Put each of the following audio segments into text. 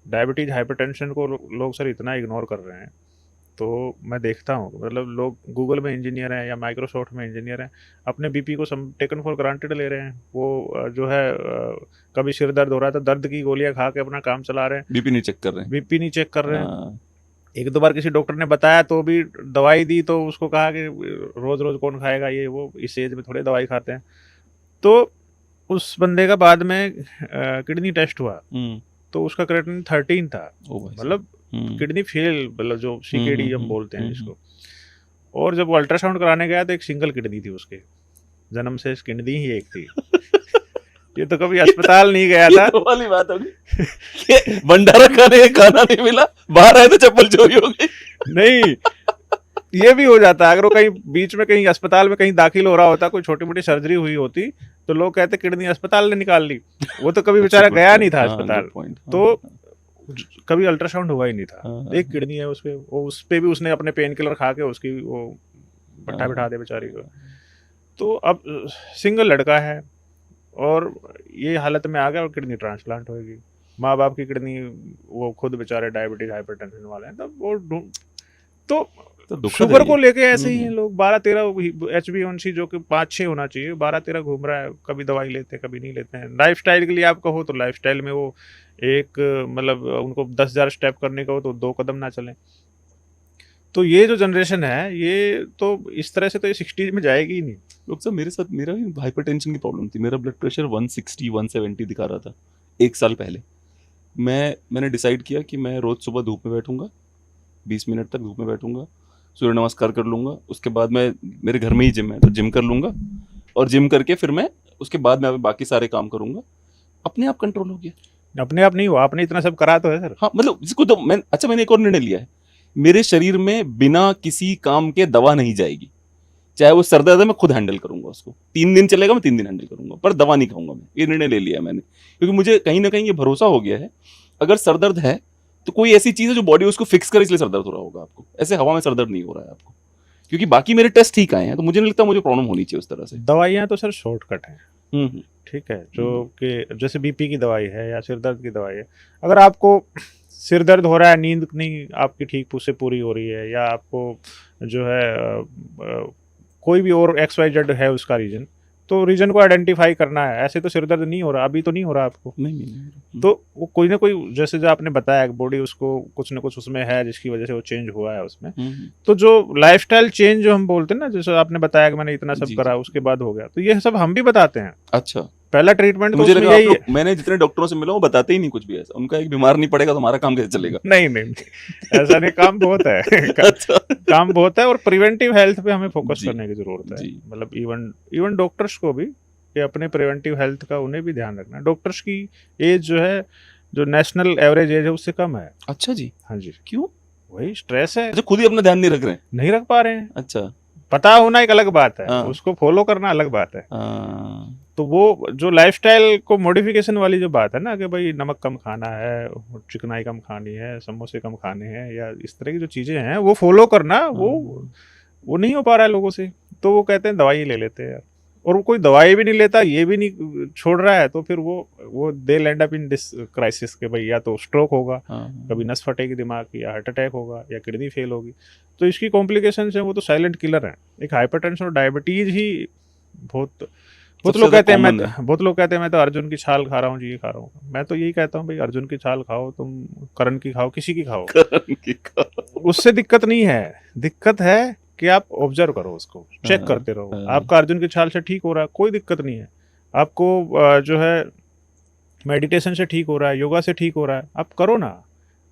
Diabetes hypertension को लोग sir इतना इग्नोर कर रहे हैं। तो मैं देखता हूँ मतलब लोग गूगल में इंजीनियर हैं या माइक्रोसॉफ्ट में इंजीनियर हैं, अपने बीपी को सम टेकन फॉर ग्रांटेड ले रहे हैं। वो जो है कभी सिर दर्द हो रहा है तो दर्द की गोलियां खा के अपना काम चला रहे हैं, बीपी नहीं चेक कर रहे हैं। बीपी नहीं चेक कर रहे हैं। हाँ, एक दो बार किसी डॉक्टर ने बताया तो भी दवाई दी, तो उसको कहा कि रोज रोज कौन खाएगा ये वो, इस एज में थोड़े दवाई खाते हैं। तो उस बंदे का बाद में किडनी टेस्ट हुआ तो उसका क्रेटिनिन 13 था, ओ भाई मतलब किडनी फेल, मतलब जो सीकेडी हम बोलते हैं हम्म, जिसको। और जब वो अल्ट्रासाउंड कराने गया तो एक सिंगल किडनी थी उसके, जन्म से किडनी ही एक थी। ये तो कभी अस्पताल नहीं गया था। ये तो वाली बात होगी कि भंडारा खाने का खाना नहीं मिला, बाहर आए तो चप्पल चोरी हो गई। नहीं, ये भी हो जाता है। अगर वो कहीं बीच में कहीं अस्पताल में कहीं दाखिल हो रहा होता, कोई छोटी मोटी सर्जरी हुई होती, तो लोग कहते किडनी अस्पताल ने निकाल ली। वो तो कभी बेचारा गया नहीं था अस्पताल, तो कभी अल्ट्रासाउंड हुआ ही नहीं था। एक किडनी है उसपे, वो उस पे भी उसने अपने पेन किलर खा के उसकी वो पट्टा बिठा दे बेचारी को। तो अब सिंगल लड़का है और ये हालत में आ गया और किडनी ट्रांसप्लांट होगी। माँ बाप की किडनी, वो खुद बेचारे डायबिटीज हाइपरटेंशन वाले हैं, तब वो तो शुगर को लेके ऐसे ही हैं लोग। 12-13 HbA1c जो कि 5-6 होना चाहिए, 12-13 घूम रहा है। कभी दवाई लेते हैं कभी नहीं लेते हैं। लाइफस्टाइल के लिए आप कहो तो लाइफस्टाइल में वो एक मतलब उनको 10,000 स्टेप करने का हो तो 2 कदम ना चलें। तो ये जो जनरेशन है ये तो इस तरह से तो ये 60 में जाएगी ही नहीं। डॉक्टर साहब मेरे साथ मेरा भी हाइपरटेंशन की प्रॉब्लम थी। मेरा ब्लड प्रेशर 160-170 दिखा रहा था 1 साल पहले। मैंने डिसाइड किया कि मैं रोज सुबह धूप में बैठूंगा, 20 मिनट तक धूप में बैठूंगा, सूर्य नमस्कार कर लूंगा। उसके बाद मैं, मेरे घर में ही जिम है तो जिम कर लूंगा, और जिम करके फिर मैं उसके बाद मैं बाकी सारे काम करूंगा। अपने आप कंट्रोल हो गया। अपने आप नहीं हुआ, आपने इतना सब करा तो है सर। हाँ मतलब इसको तो मैंने एक और निर्णय लिया है, मेरे शरीर में बिना किसी काम के दवा नहीं जाएगी। चाहे वो सर दर्द है, मैं खुद हैंडल करूंगा उसको। 3 दिन चलेगा, मैं 3 दिन हैंडल करूंगा, पर दवा नहीं खाऊंगा मैं। ये निर्णय ले लिया मैंने, क्योंकि मुझे कहीं ना कहीं ये भरोसा हो गया है, अगर सर दर्द है तो कोई ऐसी चीज है जो बॉडी उसको फिक्स करे, इसलिए सर दर्द हो रहा होगा आपको। ऐसे हवा में सर दर्द नहीं हो रहा है आपको, क्योंकि बाकी मेरे टेस्ट ठीक आए हैं, तो मुझे नहीं लगता मुझे प्रॉब्लम होनी चाहिए उस तरह से। दवाइयाँ तो सर शॉर्टकट है, हम्म, ठीक है। जो कि जैसे बीपी की दवाई है या सिर दर्द की दवाई है, अगर आपको सिर दर्द हो रहा है, नींद नहीं आपकी ठीक से पूरी हो रही है, या आपको जो है कोई भी और XYZ है उसका रीजन, तो रीजन को आइडेंटिफाई करना है। ऐसे तो सिर दर्द नहीं हो रहा, अभी तो नहीं हो रहा आपको, नहीं। तो वो कोई ना कोई, जैसे जो आपने बताया बॉडी उसको कुछ ना कुछ उसमें है जिसकी वजह से वो चेंज हुआ है उसमें। तो जो लाइफस्टाइल चेंज जो हम बोलते हैं ना, जैसे आपने बताया कि मैंने इतना सब करा उसके बाद हो गया, तो ये सब हम भी बताते हैं। अच्छा, पहला ट्रीटमेंट तो मुझे उसमें लगा यही है। मैंने जितने डॉक्टरों से मिला वो बताते ही नहीं कुछ भी ऐसा। उनका एक बीमार नहीं पड़ेगा तो हमारा काम कैसे चलेगा? नहीं, ऐसा नहीं, काम बहुत है। अच्छा। काम बहुत है, और प्रिवेंटिव हेल्थ पे हमें फोकस करने की जरूरत है। मतलब इवन डॉक्टर्स को भी, कि अपने प्रिवेंटिव हेल्थ का उन्हें भी ध्यान रखना है। डॉक्टर्स की एज जो है, जो नेशनल एवरेज एज है, उससे कम है। अच्छा जी, हाँ जी। क्यों? वही स्ट्रेस है। अच्छा, खुद ही अपना ध्यान नहीं रख रहे हैं? नहीं रख पा रहे हैं। अच्छा, पता होना एक अलग बात है, हाँ। उसको फॉलो करना अलग बात है। हाँ। तो वो जो लाइफस्टाइल को मॉडिफिकेशन वाली जो बात है ना, कि भाई नमक कम खाना है, चिकनाई कम खानी है, समोसे कम खाने हैं, या इस तरह की जो चीजें हैं वो फॉलो करना, वो नहीं हो पा रहा है लोगों से। तो वो कहते हैं दवाई ले लेते हैं, और वो कोई दवाई भी नहीं लेता, ये भी नहीं छोड़ रहा है, तो फिर वो they land up in this crisis के भाई या तो स्ट्रोक होगा, कभी नस फटेगी दिमाग की, या हार्ट अटैक होगा, या किडनी फेल होगी। तो इसकी कॉम्प्लिकेशंस हैं, वो तो साइलेंट किलर हैं। एक हाइपरटेंशन और डायबिटीज ही बहुत लोग कहते हैं, मैं तो अर्जुन की छाल खा रहा हूँ जी, ये खा रहा हूँ। मैं तो यही कहता हूँ भाई, अर्जुन की छाल खाओ, तुम करण की खाओ, किसी की खाओ, उससे दिक्कत नहीं है। दिक्कत है कि आप ऑब्जर्व करो, उसको चेक करते रहो। आपका अर्जुन की छाल से ठीक हो रहा है, कोई दिक्कत नहीं है। आपको जो है मेडिटेशन से ठीक हो रहा है, योगा से ठीक हो रहा है, आप करो ना।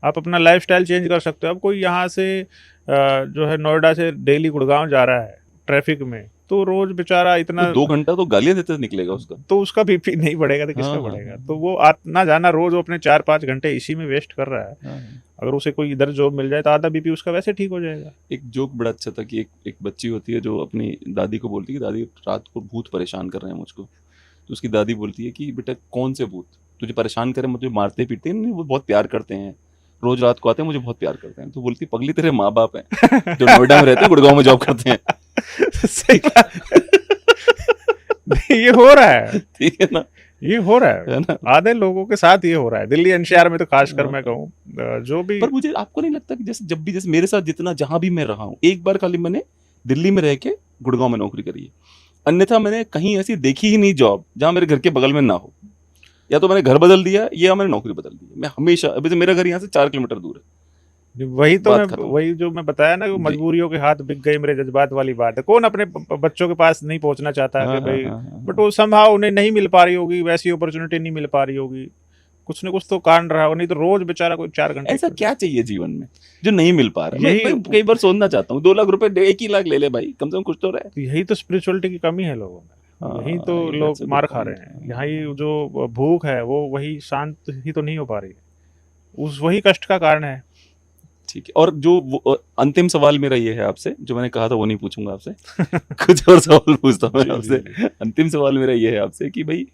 आप अपना लाइफस्टाइल चेंज कर सकते हो। अब कोई यहाँ से जो है नोएडा से दिल्ली गुड़गांव जा रहा है ट्रैफिक में, तो रोज बेचारा इतना तो 2 घंटा तो गालियां देते निकलेगा उसका, तो उसका बीपी नहीं बढ़ेगा तो किसका बढ़ेगा? तो वो आना जाना रोज वो अपने 4-5 घंटे इसी में वेस्ट कर रहा है। अगर उसे कोई इधर जॉब मिल जाए तो आधा बीपी उसका वैसे ठीक हो जाएगा। एक जोक बड़ा अच्छा था कि एक बच्ची होती है जो अपनी दादी को बोलती है कि दादी रात को भूत परेशान कर रहे हैं मुझको। तो उसकी दादी बोलती है कि बेटा कौन से भूत तुझे परेशान करें, मुझे मारते पीटते हैं? नहीं, वो बहुत प्यार करते हैं, रोज रात को आते हैं, मुझे बहुत प्यार करते हैं। तो बोलती पगली तेरे माँ बाप हैं जो नोएडा में रहते हैं, गुड़गांव में जॉब करते हैं। सही ये हो रहा है, ठीक है ना? ये हो रहा है है, ना। आधे लोगों के साथ ये हो रहा है, दिल्ली एनसीआर में तो खासकर मैं कहूँ जो भी। पर मुझे आपको नहीं लगता कि जैसे जब भी जैसे मेरे साथ जितना जहां भी मैं रहा हूँ, एक बार खाली मैंने दिल्ली में रह के गुड़गांव में नौकरी करी है, अन्यथा मैंने कहीं ऐसी देखी ही नहीं जॉब जहां मेरे घर के बगल में ना हो। या तो मैंने घर बदल दिया या मैंने नौकरी बदल दी। मैं हमेशा, अभी तो मेरा घर यहाँ से 4 किलोमीटर दूर है। वही तो मैं, बात खत्म। वही जो मैं बताया ना कि जी। मजबूरियों के हाथ बिक गई मेरे जज्बात वाली बात है। कौन अपने बच्चों के पास नहीं पहुंचना चाहता कि हाँ हाँ भाई, हाँ बट हाँ। वो समहाउ उन्हें नहीं मिल पा रही होगी, वैसी अपॉर्चुनिटी नहीं मिल पा रही होगी, कुछ ना कुछ तो कारण रहा होगा, नहीं तो रोज बेचारा कोई 4 घंटे ऐसा करता क्या चाहिए जीवन में जो नहीं मिल पा रहा है? यही मैं कई बार सोचना चाहता हूँ 2 लाख रुपए 1 ही लाख ले ले भाई, कम से कम कुछ तो रहे। यही तो स्पिरिचुअलिटी की कमी है लोगों में, यही तो हाँ, ये लोग दैट्स अ गुड मार खा रहे पॉइंट। हैं। यहाँ ही जो भूख है वो वही शांत ही तो नहीं हो पा रही है, उस वही कष्ट का कारण है। ठीक है। और जो अंतिम सवाल मेरा ये है आपसे, जो मैंने कहा था वो नहीं पूछूंगा आपसे, कुछ और सवाल पूछता हूँ मैं जी जी आपसे। जी। अंतिम सवाल मेरा ये है आपसे कि भाई,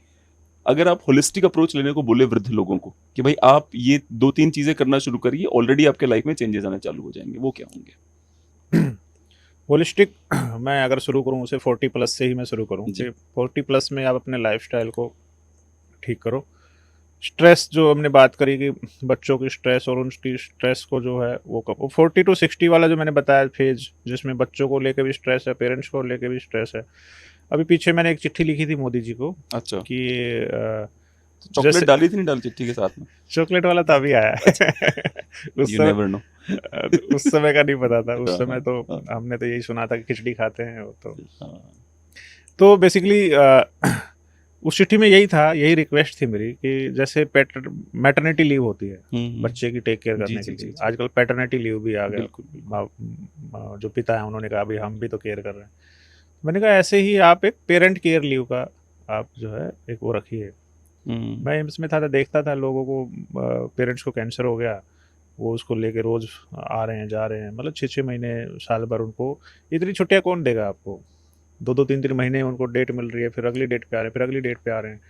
अगर आप होलिस्टिक अप्रोच लेने को बोले वृद्ध लोगों को कि भाई आप ये 2-3 चीजें करना शुरू करिए, ऑलरेडी आपके लाइफ में चेंजेस आने चालू हो जाएंगे, वो क्या होंगे? होलिस्टिक मैं अगर शुरू करूँ उसे 40+ से ही मैं शुरू करूँ जी। कि 40+ में आप अपने लाइफस्टाइल को ठीक करो। स्ट्रेस जो हमने बात करी कि बच्चों की स्ट्रेस और उनकी स्ट्रेस को जो है वो कब, वो 40 to 60 वाला जो मैंने बताया फेज, जिसमें बच्चों को लेके भी स्ट्रेस है, पेरेंट्स को लेके भी स्ट्रेस है। अभी पीछे मैंने एक चिट्ठी लिखी थी मोदी जी को अच्छा, कि चॉकलेट जैसे डाली थी नहीं डाली चिट्ठी के साथ में? चॉकलेट वाला तो अभी आया उस यू समय नेवर नो। उस समय का नहीं पता था, उस हाँ, समय तो हाँ, हमने तो यही सुना था कि खिचड़ी खाते हैं वो हाँ। तो बेसिकली उस चिट्ठी में यही था, यही रिक्वेस्ट थी मेरी कि जैसे मैटरनिटी लीव होती है बच्चे की टेक केयर जी, करने जी, के जी, लिए, जी। आजकल पैटर्निटी लीव भी आ गया। बिल्कुल, जो पिता है उन्होंने कहा भाई हम भी तो केयर कर रहे हैं। मैंने कहा ऐसे ही आप एक पेरेंट केयर लीव का आप जो है एक वो रखिए। मैं एम्स में था तो देखता था लोगों को, पेरेंट्स को कैंसर हो गया, वो उसको लेके रोज आ रहे हैं जा रहे हैं, मतलब 6-6 महीने साल भर उनको इतनी छुट्टियां कौन देगा आपको, 2-2 3-3 महीने उनको डेट मिल रही है, फिर अगली डेट पे आ रहे हैं, फिर अगली डेट पे आ रहे हैं।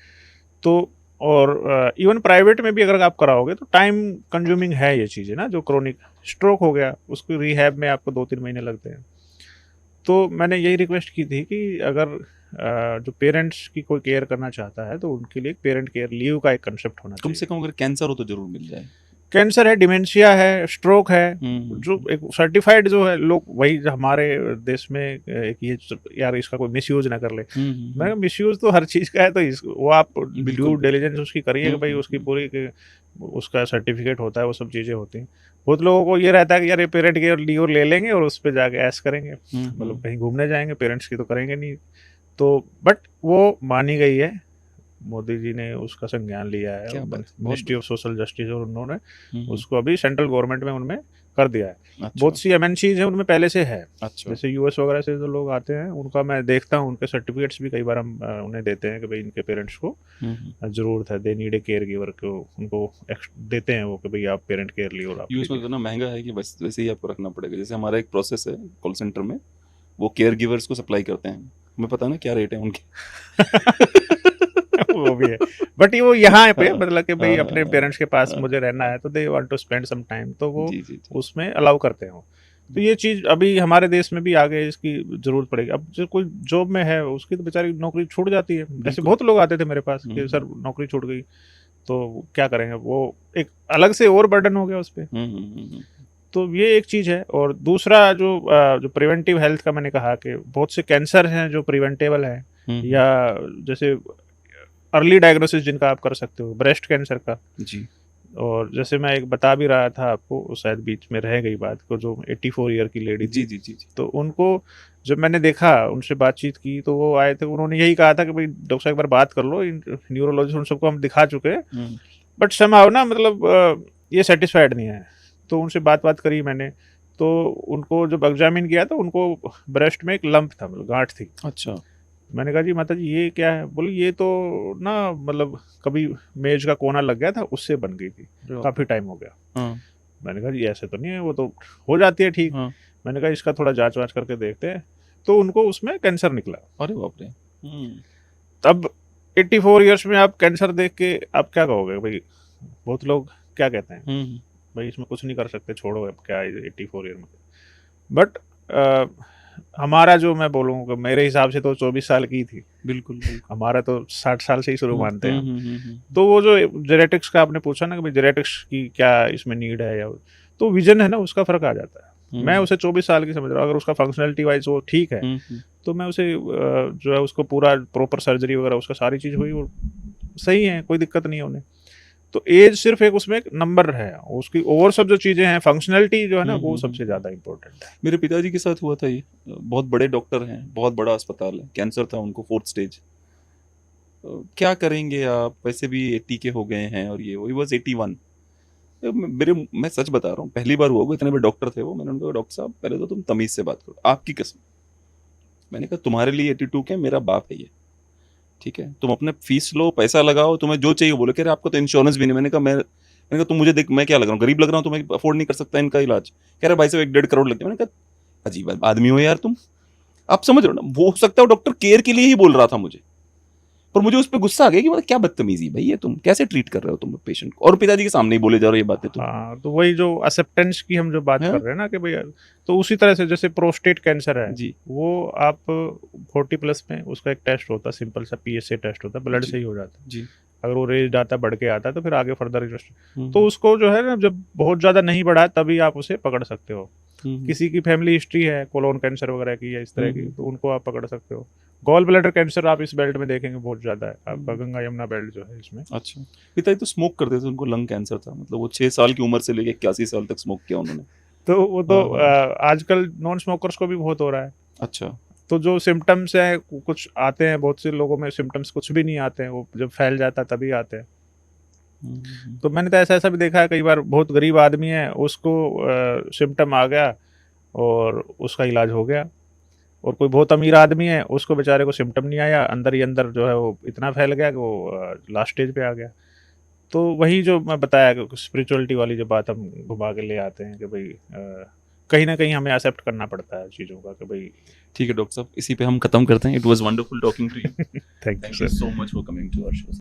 तो और इवन प्राइवेट में भी अगर आप कराओगे तो टाइम कंज्यूमिंग है ये चीज़ें ना, जो क्रोनिक स्ट्रोक हो गया उसको रिहैब में आपको 2-3 महीने लगते हैं। तो मैंने यही रिक्वेस्ट की थी कि अगर जो पेरेंट्स की कोई केयर करना चाहता है तो उनके लिए एक पेरेंट केयर लीव का एक कंसेप्ट होना कम चाहिए। से कम अगर कैंसर हो तो जरूर मिल जाए। कैंसर है, डिमेंशिया है, स्ट्रोक है, जो एक सर्टिफाइड जो है लोग, वही जो हमारे देश में एक ये यार इसका कोई मिसयूज ना कर ले। मैं मिसयूज तो हर चीज़ का है, तो वो आप ड्यू बिल्कुल। डिलिजेंस उसकी करिए कि भाई उसकी पूरी उसका सर्टिफिकेट होता है, वो सब चीज़ें होती हैं। बहुत लोगों को ये रहता है कि यार ये पेरेंट केयर लीव ले लेंगे और उस पर जाके ऐश करेंगे, मतलब कहीं घूमने जाएंगे, पेरेंट्स की तो करेंगे नहीं। तो बट वो मानी गई है, मोदी जी ने उसका संज्ञान लिया है, क्या बात है, बहुत मिनिस्ट्री ऑफ सोशल जस्टिस, और उन्होंने हम्म, उसको अभी सेंट्रल गवर्नमेंट में उनमें कर दिया है। अच्छा बहुत सी एमएनसीज हैं उनमें पहले से है, अच्छा। जैसे यूएस वगैरह से जो लोग आते हैं उनका मैं देखता हूँ, उनके सर्टिफिकेट्स भी कई बार हम उन्हें देते हैं कि भाई इनके पेरेंट्स को ज़रूरत है, they need a care giver को, उनको देते हैं वो कि भाई आप पेरेंट केयर लीव और आप यूएस में तो इतना महंगा है कि बस वैसे ही आपको रखना पड़ेगा। जैसे हमारा एक प्रोसेस है कॉल सेंटर में, वो केयर गिवर्स को सप्लाई करते हैं, हमें पता ना क्या रेट है उनके। वो भी है, बट ये वो यहाँ पे हाँ, मतलब कि भाई अपने हाँ, पेरेंट्स के पास हाँ, मुझे रहना है तो they want to spend some time, तो वो जी जी जी। उसमें अलाउ करते हो। तो ये चीज़ अभी हमारे देश में भी आगे इसकी जरूरत पड़ेगी। अब जो कोई जॉब में है उसकी तो बेचारी नौकरी छूट जाती है, ऐसे बिल्कुल। बहुत लोग आते थे मेरे पास कि सर नौकरी छूट गई, तो क्या करेंगे, वो एक अलग से और बर्डन हो गया उस पर। तो ये एक चीज़ है। और दूसरा जो प्रिवेंटिव हेल्थ का मैंने कहा कि बहुत से कैंसर हैं जो प्रिवेंटेबल हैं, या जैसे अर्ली डायग्नोसिस जिनका आप कर सकते हो, ब्रेस्ट कैंसर का जी। और जैसे मैं एक बता भी रहा था आपको, शायद बीच में रह गई बात को, जो 84 ईयर की लेडी जी थी, जी जी जी। तो उनको जब मैंने देखा, उनसे बातचीत की, तो वो आए थे, उन्होंने यही कहा था कि भाई डॉक्टर साहब एक बार बात कर लो, न्यूरोलॉजिस्ट उन सबको हम दिखा चुके हैं, बट समहाउ ना मतलब ये सेटिस्फाइड नहीं है। तो उनसे बात करी मैंने, तो उनको जब एग्जामिन किया तो उनको ब्रेस्ट में एक लंप था, मतलब गांठ थी। अच्छा। मैंने कहा जी माता जी ये क्या है, बोले ये तो ना मतलब कभी मेज का कोना लग गया था उससे बन गई थी, काफ़ी टाइम हो गया। मैंने कहा जी ऐसे तो नहीं है, वो तो हो जाती है ठीक। मैंने कहा इसका थोड़ा जांच वाँच करके देखते हैं, तो उनको उसमें कैंसर निकला। अरे बाप रे। तब 84 ईयर्स में आप कैंसर देख के आप क्या कहोगे भाई, बहुत लोग क्या कहते हैं भाई इसमें कुछ नहीं कर सकते, छोड़ो अब क्या 84 ईयर में। बट हमारा जो मैं बोलूँ कि मेरे हिसाब से तो 24 साल की थी, बिल्कुल बिल्कुल। हमारा तो 60 साल से ही शुरू मानते हैं हम। हम्म। तो वो जो जेनेटिक्स का आपने पूछा ना कि भाई जेनेटिक्स की क्या इसमें नीड है, या तो विजन है ना उसका फर्क आ जाता है। मैं उसे 24 साल की समझ रहा हूँ, अगर उसका फंक्शनलिटी वाइज वो ठीक है तो मैं उसे जो है उसको पूरा प्रॉपर सर्जरी वगैरह उसका सारी चीज़ हुई, वो सही है, कोई दिक्कत नहीं है उन्हें। तो एज सिर्फ एक उसमें एक नंबर है, उसकी और सब जो चीज़ें हैं फंक्शनलिटी जो है ना वो सबसे ज़्यादा इंपॉर्टेंट है। मेरे पिताजी के साथ हुआ था ये, बहुत बड़े डॉक्टर हैं, बहुत बड़ा अस्पताल है, कैंसर था उनको 4th स्टेज। क्या करेंगे आप, वैसे भी 80 के हो गए हैं, और ये ही वाज 81। मैं सच बता रहा हूँ, पहली बार हुआ, इतने बड़े डॉक्टर थे वो। मैंने उनको कहा, डॉक्टर साहब पहले तो तुम तमीज से बात करो, आपकी कसम। मैंने कहा तुम्हारे लिए 82 के, मेरा बाप है ये, ठीक है, तुम अपने फीस लो, पैसा लगाओ, तुम्हें जो चाहिए बोलो। कह रहे आपको तो इंश्योरेंस भी नहीं। मैंने कहा तुम मुझे देख, मैं क्या लग रहा हूँ, गरीब लग रहा हूँ, तुम्हें अफोर्ड नहीं कर सकता इनका इलाज। कह रहे भाई साहब 1-1.5 करोड़ लगते। मैंने कहा अजीब आदमी हो यार तुम, आप समझ रहे हो ना, वो हो सकता है डॉक्टर केयर के लिए ही बोल रहा था मुझे, पर मुझे उस पर गुस्सा आ गया कि मतलब क्या बदतमीजी भाई, ये तुम कैसे ट्रीट कर रहे हो तुम पेशेंट को, और पिताजी के सामने ही बोले जा रहे हो ये बातें तुम। हाँ, तो वही जो एक्सेप्टेंस की हम जो बात हाँ? कर रहे हैं ना कि भैया, तो उसी तरह से जैसे प्रोस्टेट कैंसर है, जी वो आप 40+ में उसका एक टेस्ट होता है, सिंपल सा PSA टेस्ट होता है, ब्लड जी से ही हो जाता है। जी। अगर वो रेज आता है, बढ़ के आता है, तो फिर आगे फर्दर तो उसको जो है ना, जब बहुत ज़्यादा नहीं बढ़ा है तभी आप उसे पकड़ सकते हो। किसी की फैमिली हिस्ट्री है कोलोन कैंसर वगैरह की या इस तरह की, तो उनको आप पकड़ सकते हो। गॉल ब्लैडर कैंसर आप इस बेल्ट में देखेंगे बहुत ज़्यादा है, आपका गंगा यमुना बेल्ट जो है इसमें। अच्छा, पिताजी तो स्मोक करते थे, उनको लंग कैंसर था, मतलब वो 6 साल की उम्र से लेके 81 साल तक स्मोक किया उन्होंने। तो वो तो हाँ हाँ। आजकल नॉन स्मोकर्स को भी बहुत हो रहा है। अच्छा। तो जो सिम्टम्स हैं कुछ आते हैं, बहुत से लोगों में सिम्टम्स कुछ भी नहीं आते हैं, वो जब फैल जाता है तभी आते हैं। तो मैंने तो ऐसा ऐसा भी देखा है कई बार, बहुत गरीब आदमी है, उसको सिम्टम आ गया और उसका इलाज हो गया। और कोई बहुत अमीर आदमी है, उसको बेचारे को सिम्टम नहीं आया, अंदर ही अंदर जो है वो इतना फैल गया कि वो लास्ट स्टेज पे आ गया। तो वही जो मैं बताया कि स्पिरिचुअलिटी वाली जो बात हम घुमा के ले आते हैं कि भाई कहीं ना कहीं हमें एक्सेप्ट करना पड़ता है चीज़ों का कि भाई। ठीक है डॉक्टर साहब, इसी पे हम खत्म करते हैं। It was wonderful talking to you. Thank thank you you sir. So much for coming to our show.